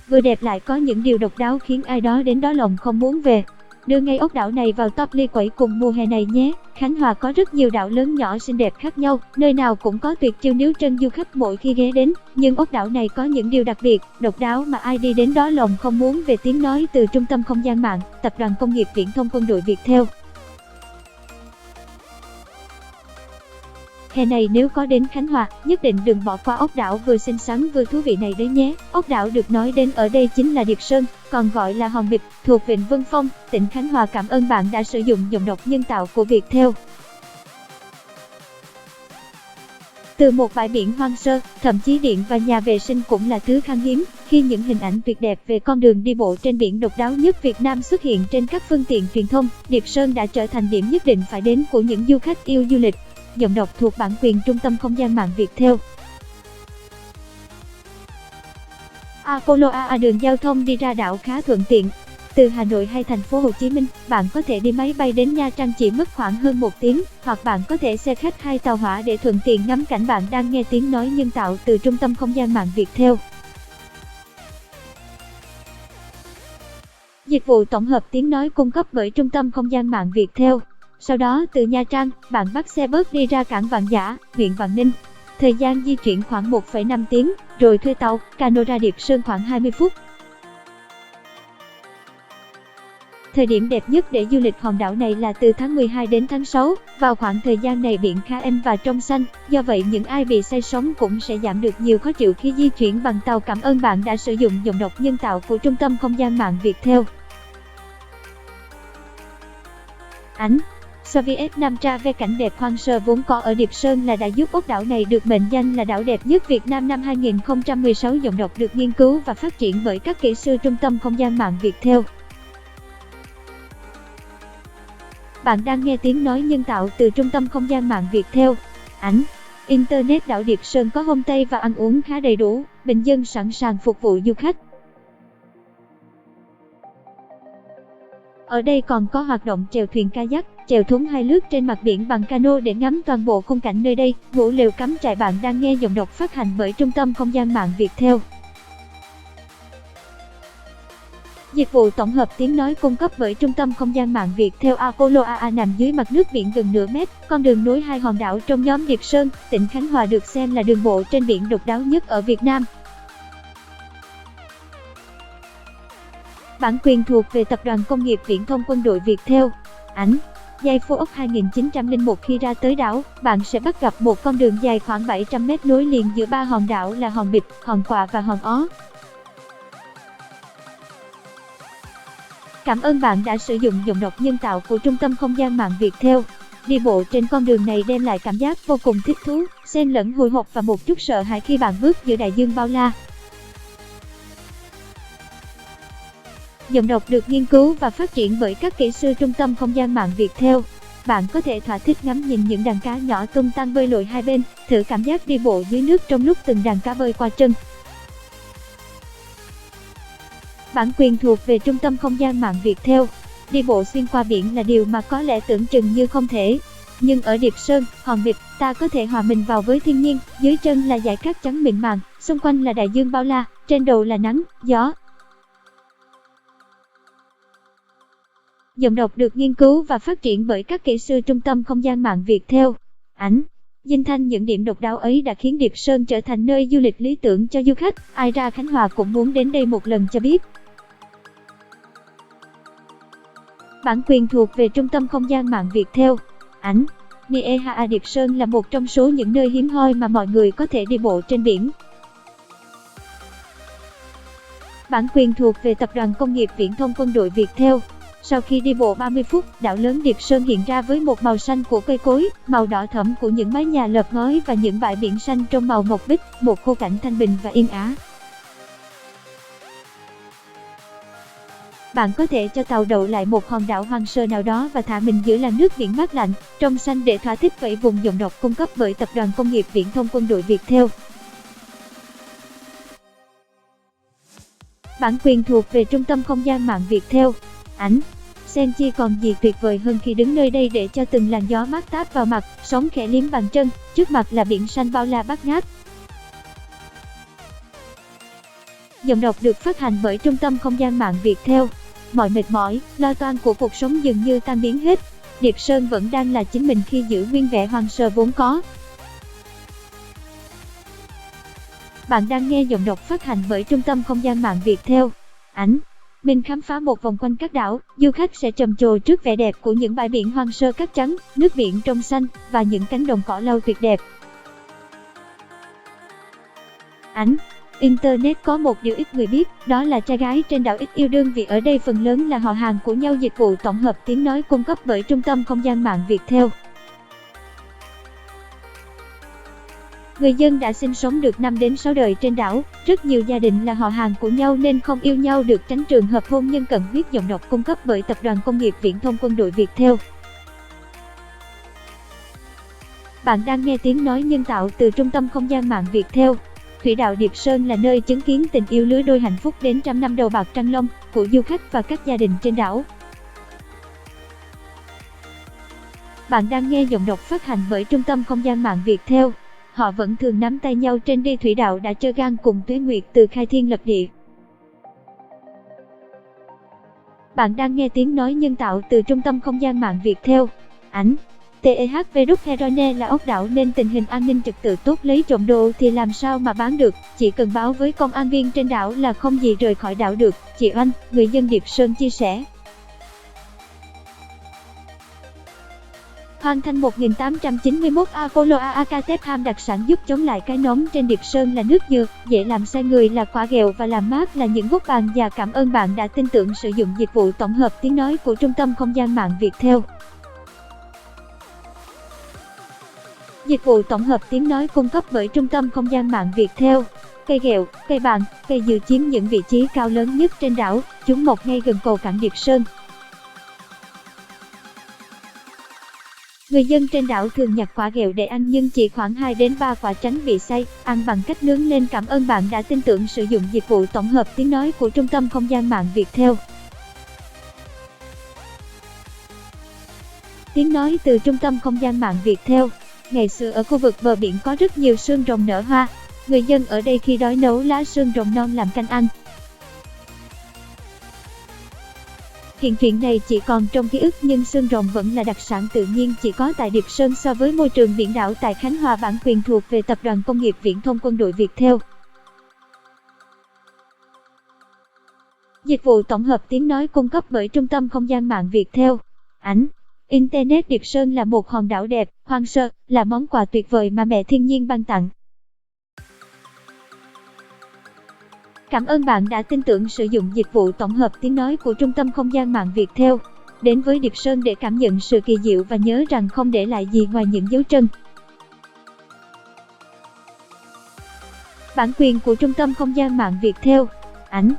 vừa đẹp lại có những điều độc đáo khiến ai đó đến đó lòng không muốn về. Đưa ngay ốc đảo này vào top ly quẩy cùng mùa hè này nhé. Khánh Hòa có rất nhiều đảo lớn nhỏ xinh đẹp khác nhau, nơi nào cũng có tuyệt chiêu níu chân du khách mỗi khi ghé đến. Nhưng ốc đảo này có những điều đặc biệt, độc đáo mà ai đi đến đó lòng không muốn về. Tiếng nói từ Trung tâm Không gian mạng, Tập đoàn Công nghiệp Viễn thông Quân đội Viettel. Hè này nếu có đến Khánh Hòa, nhất định đừng bỏ qua ốc đảo vừa xinh xắn vừa thú vị này đấy nhé. Ốc đảo được nói đến ở đây chính là Điệp Sơn, còn gọi là Hòn Bịp, thuộc Vịnh Vân Phong, tỉnh Khánh Hòa. Cảm ơn bạn đã sử dụng giọng đọc nhân tạo của Viettel. Từ một bãi biển hoang sơ, thậm chí điện và nhà vệ sinh cũng là thứ khan hiếm, khi những hình ảnh tuyệt đẹp về con đường đi bộ trên biển độc đáo nhất Việt Nam xuất hiện trên các phương tiện truyền thông, Điệp Sơn đã trở thành điểm nhất định phải đến của những du khách yêu du lịch. Giọng đọc thuộc bản quyền Trung tâm Không gian mạng Viettel. Apollo AA, đường giao thông đi ra đảo khá thuận tiện. Từ Hà Nội hay thành phố Hồ Chí Minh, bạn có thể đi máy bay đến Nha Trang chỉ mất khoảng hơn 1 tiếng, hoặc bạn có thể xe khách hay tàu hỏa để thuận tiện ngắm cảnh. Bạn đang nghe tiếng nói nhân tạo từ Trung tâm Không gian mạng Viettel. Dịch vụ tổng hợp tiếng nói cung cấp bởi Trung tâm Không gian mạng Viettel. Sau đó từ Nha Trang, bạn bắt xe bus đi ra cảng Vạn Giả, huyện Vạn Ninh. Thời gian di chuyển khoảng 1,5 tiếng, rồi thuê tàu, cano ra Điệp Sơn khoảng 20 phút. Thời điểm đẹp nhất để du lịch hòn đảo này là từ tháng 12 đến tháng 6, vào khoảng thời gian này biển khá êm và trong xanh, do vậy những ai bị say sóng cũng sẽ giảm được nhiều khó chịu khi di chuyển bằng tàu. Cảm ơn bạn đã sử dụng giọng đọc nhân tạo của Trung tâm Không gian mạng Viettel. Ảnh Soviet Nam Tra về cảnh đẹp hoang sơ vốn có ở Điệp Sơn là đã giúp ốc đảo này được mệnh danh là đảo đẹp nhất Việt Nam năm 2016. Giọng đọc được nghiên cứu và phát triển bởi các kỹ sư Trung tâm Không gian mạng Viettel. Bạn đang nghe tiếng nói nhân tạo từ Trung tâm Không gian mạng Viettel. Ảnh Internet đảo Điệp Sơn có homestay và ăn uống khá đầy đủ, bình dân sẵn sàng phục vụ du khách. Ở đây còn có hoạt động chèo thuyền kayak, chèo thúng hay lướt trên mặt biển bằng cano để ngắm toàn bộ khung cảnh nơi đây. Ngủ lều cắm trại. Bạn đang nghe giọng đọc phát hành bởi Trung tâm Không gian mạng Viettel. Dịch vụ tổng hợp tiếng nói cung cấp bởi Trung tâm Không gian mạng Viettel. Apollo AA nằm dưới mặt nước biển gần nửa mét, con đường nối hai hòn đảo trong nhóm Điệp Sơn, tỉnh Khánh Hòa, được xem là đường bộ trên biển độc đáo nhất ở Việt Nam. Bản quyền thuộc về Tập đoàn Công nghiệp Viễn thông Quân đội Viettel. Ảnh Giây phố ốc 2901. Khi ra tới đảo, bạn sẽ bắt gặp một con đường dài khoảng 700 m nối liền giữa ba hòn đảo là Hòn Bịp, Hòn Quạ và Hòn Ó. Cảm ơn bạn đã sử dụng giọng đọc nhân tạo của Trung tâm Không gian mạng Viettel. Đi bộ trên con đường này đem lại cảm giác vô cùng thích thú, xen lẫn hồi hộp và một chút sợ hãi khi bạn bước giữa đại dương bao la. Giọng đọc được nghiên cứu và phát triển bởi các kỹ sư Trung tâm Không gian mạng Viettel. Bạn có thể thỏa thích ngắm nhìn những đàn cá nhỏ tung tăng bơi lội hai bên, thử cảm giác đi bộ dưới nước trong lúc từng đàn cá bơi qua chân. Bản quyền thuộc về Trung tâm Không gian mạng Viettel. Đi bộ xuyên qua biển là điều mà có lẽ tưởng chừng như không thể. Nhưng ở Điệp Sơn, Hòn Bịp, ta có thể hòa mình vào với thiên nhiên. Dưới chân là dải cát trắng mịn màng, xung quanh là đại dương bao la, trên đầu là nắng, gió. Giọng đọc được nghiên cứu và phát triển bởi các kỹ sư Trung tâm Không gian mạng Viettel. Ảnh Dinh thanh những điểm độc đáo ấy đã khiến Điệp Sơn trở thành nơi du lịch lý tưởng cho du khách. Ai ra Khánh Hòa cũng muốn đến đây một lần cho biết. Bản quyền thuộc về Trung tâm Không gian mạng Viettel. Ảnh Nieha Điệp Sơn là một trong số những nơi hiếm hoi mà mọi người có thể đi bộ trên biển. Bản quyền thuộc về Tập đoàn Công nghiệp Viễn thông Quân đội Viettel. Sau khi đi bộ 30 phút, đảo lớn Điệp Sơn hiện ra với một màu xanh của cây cối, màu đỏ thẫm của những mái nhà lợp ngói và những bãi biển xanh trong màu ngọc bích, một khung cảnh thanh bình và yên ả. Bạn có thể cho tàu đậu lại một hòn đảo hoang sơ nào đó và thả mình giữa làn nước biển mát lạnh, trong xanh để thỏa thích vẫy vùng. Giọng đọc cung cấp bởi Tập đoàn Công nghiệp Viễn thông Quân đội Viettel. Bản quyền thuộc về Trung tâm Không gian mạng Viettel. Ảnh Sen chi còn gì tuyệt vời hơn khi đứng nơi đây để cho từng làn gió mát táp vào mặt, sóng khẽ liếm bàn chân, trước mặt là biển xanh bao la bát ngát. Giọng đọc được phát hành bởi Trung tâm Không gian mạng Viettel. Mọi mệt mỏi, lo toan của cuộc sống dường như tan biến hết. Điệp Sơn vẫn đang là chính mình khi giữ nguyên vẻ hoang sơ vốn có. Bạn đang nghe giọng đọc phát hành bởi Trung tâm Không gian mạng Viettel. Ảnh. Mình khám phá một vòng quanh các đảo, du khách sẽ trầm trồ trước vẻ đẹp của những bãi biển hoang sơ cát trắng, nước biển trong xanh và những cánh đồng cỏ lau tuyệt đẹp. Ảnh. Internet có một điều ít người biết, đó là trai gái trên đảo ít yêu đương vì ở đây phần lớn là họ hàng của nhau. Dịch vụ tổng hợp tiếng nói cung cấp bởi Trung tâm Không gian mạng Viettel. Người dân đã sinh sống được 5 đến 6 đời trên đảo, rất nhiều gia đình là họ hàng của nhau nên không yêu nhau được, tránh trường hợp hôn nhân cận huyết. Giọng đọc cung cấp bởi Tập đoàn Công nghiệp Viễn thông Quân đội Viettel. Bạn đang nghe tiếng nói nhân tạo từ Trung tâm Không gian mạng Viettel. Thủy đảo Điệp Sơn là nơi chứng kiến tình yêu lứa đôi hạnh phúc đến trăm năm đầu bạc trăng long của du khách và các gia đình trên đảo. Bạn đang nghe giọng đọc phát hành bởi Trung tâm Không gian mạng Viettel. Họ vẫn thường nắm tay nhau trên đi thủy đạo đã trơ gan cùng Tuế Nguyệt từ khai thiên lập địa. Bạn đang nghe tiếng nói nhân tạo từ Trung tâm Không gian mạng Viettel. Ảnh. TEHV Herone là ốc đảo nên tình hình an ninh trật tự tốt, lấy trộm đồ thì làm sao mà bán được, chỉ cần báo với công an viên trên đảo là không gì rời khỏi đảo được, chị Oanh, người dân Điệp Sơn chia sẻ. Hoàn thành 1891 Apollo Aakatep đặc sản giúp chống lại cái nóng trên Điệp Sơn là nước dừa, dễ làm say người là quả ghẹo và làm mát là những gốc vàng già. Cảm ơn bạn đã tin tưởng sử dụng dịch vụ tổng hợp tiếng nói của Trung tâm Không gian mạng Viettel. Dịch vụ tổng hợp tiếng nói cung cấp bởi Trung tâm Không gian mạng Viettel. Cây ghẹo, cây bàng, cây dừa chiếm những vị trí cao lớn nhất trên đảo, chúng mọc ngay gần cầu cảng Điệp Sơn. Người dân trên đảo thường nhặt quả ghẹo để ăn nhưng chỉ khoảng 2 đến 3 quả, tránh bị say, ăn bằng cách nướng. Nên cảm ơn bạn đã tin tưởng sử dụng dịch vụ tổng hợp tiếng nói của Trung tâm Không gian mạng Viettel. Tiếng nói từ Trung tâm Không gian mạng Viettel. Ngày xưa ở khu vực bờ biển có rất nhiều xương rồng nở hoa. Người dân ở đây khi đói nấu lá xương rồng non làm canh ăn. Hiện chuyện này chỉ còn trong ký ức nhưng xương rồng vẫn là đặc sản tự nhiên chỉ có tại Điệp Sơn. So với môi trường biển đảo tại Khánh Hòa, bản quyền thuộc về Tập đoàn Công nghiệp Viễn thông Quân đội Viettel. Dịch vụ tổng hợp tiếng nói cung cấp bởi Trung tâm Không gian mạng Viettel. Ảnh. Internet Điệp Sơn là một hòn đảo đẹp, hoang sơ, là món quà tuyệt vời mà mẹ thiên nhiên ban tặng. Cảm ơn bạn đã tin tưởng sử dụng dịch vụ tổng hợp tiếng nói của Trung tâm Không gian mạng Viettel. Đến với Điệp Sơn để cảm nhận sự kỳ diệu và nhớ rằng không để lại gì ngoài những dấu chân. Bản quyền của Trung tâm Không gian mạng Viettel. Ảnh.